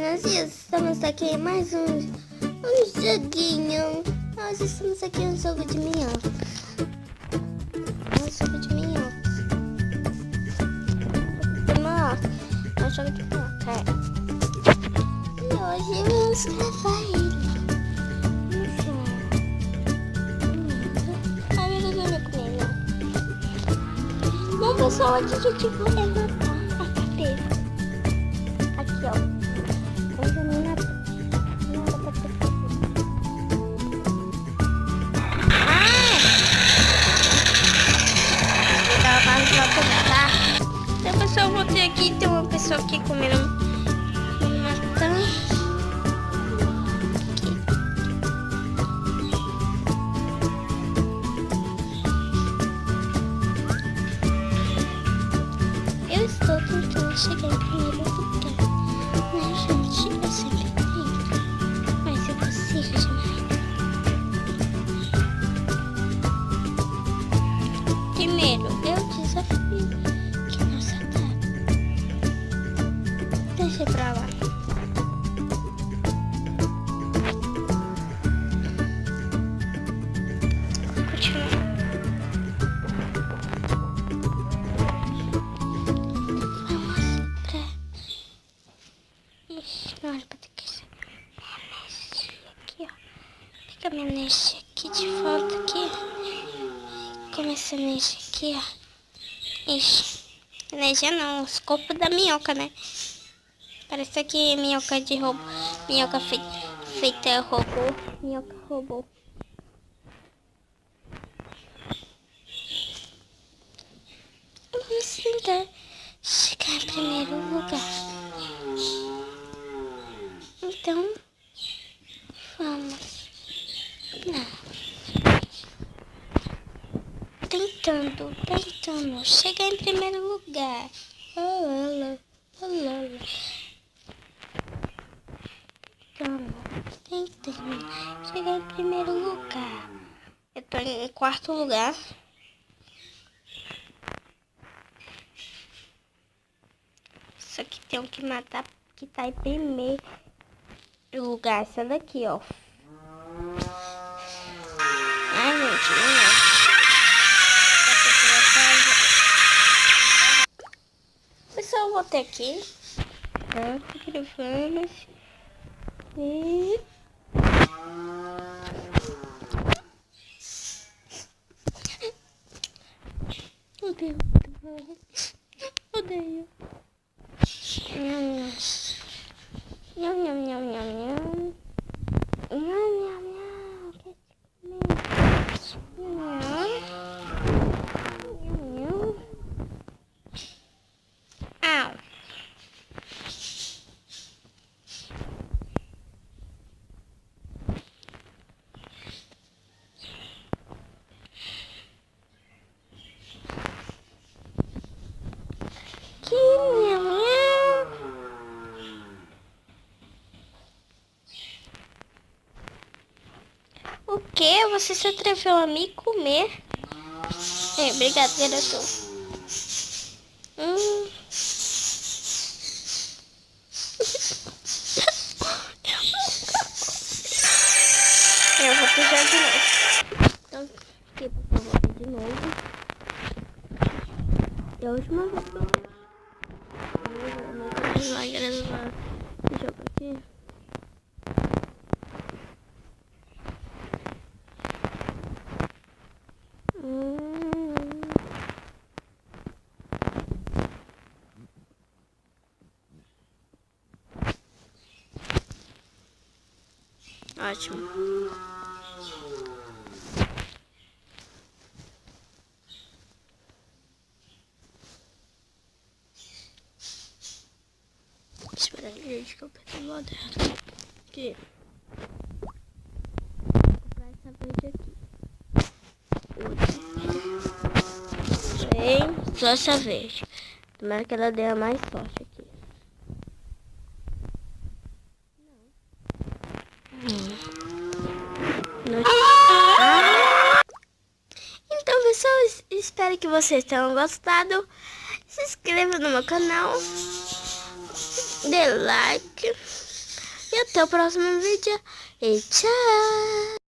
meninas, e estamos aqui em mais um joguinho. Nós estamos aqui no jogo de minhoca. É um jogo de minhoca, E hoje vamos levar ele. Ai, eu não vou comer, não. Bom, pessoal, hoje a gente vai levantar a cabeça. Aqui, ó. Então, pessoal, eu vou ter aqui. Tem uma pessoa aqui comendo maçã. Eu estou tentando chegar em primeiro lugar, né, gente? Eu sempre tento, mas eu consigo demais. Primeiro, eu desafio que não se ataque. Deixa pra lá. Continua. Olha, pra ter que ser aqui, ó. Fica minha energia aqui de volta aqui. Começa a energia aqui, ó. Ixi, energia não, os corpos da minhoca, né? Parece aqui minhoca de robô. Minhoca feita robô. Minhoca robô. Vamos tentar chegar em primeiro lugar. Então, vamos lá. Tentando chegar em primeiro lugar. Tentando chegar em primeiro lugar. Eu tô em quarto lugar. Só que tem que matar que tá em primeiro lugar. Essa daqui, ó. Ai, gente, não. Pessoal, eu vou ter aqui. Pronto, gravamos. E... Odeio. Odeio. Nham, nham, nham, nham, nham. Nham, nham, nham. Quer comer? Nham. Nham. Au. Que nham, nham. O que? Você se atreveu a me comer? É, brincadeira, eu tô. Eu vou puxar de novo. Então, aqui, eu vou ver de novo. É a última vez que eu nunca vai gravar esse jogo aqui. Ótimo. Espera aí, gente, que eu perdi o modelo. Aqui. Vou comprar essa verde aqui. Bem, só essa verde. Tomara que ela dê a mais forte aqui. Então, pessoal, espero que vocês tenham gostado. Se inscreva no meu canal, dê like. até o próximo vídeo. E tchau!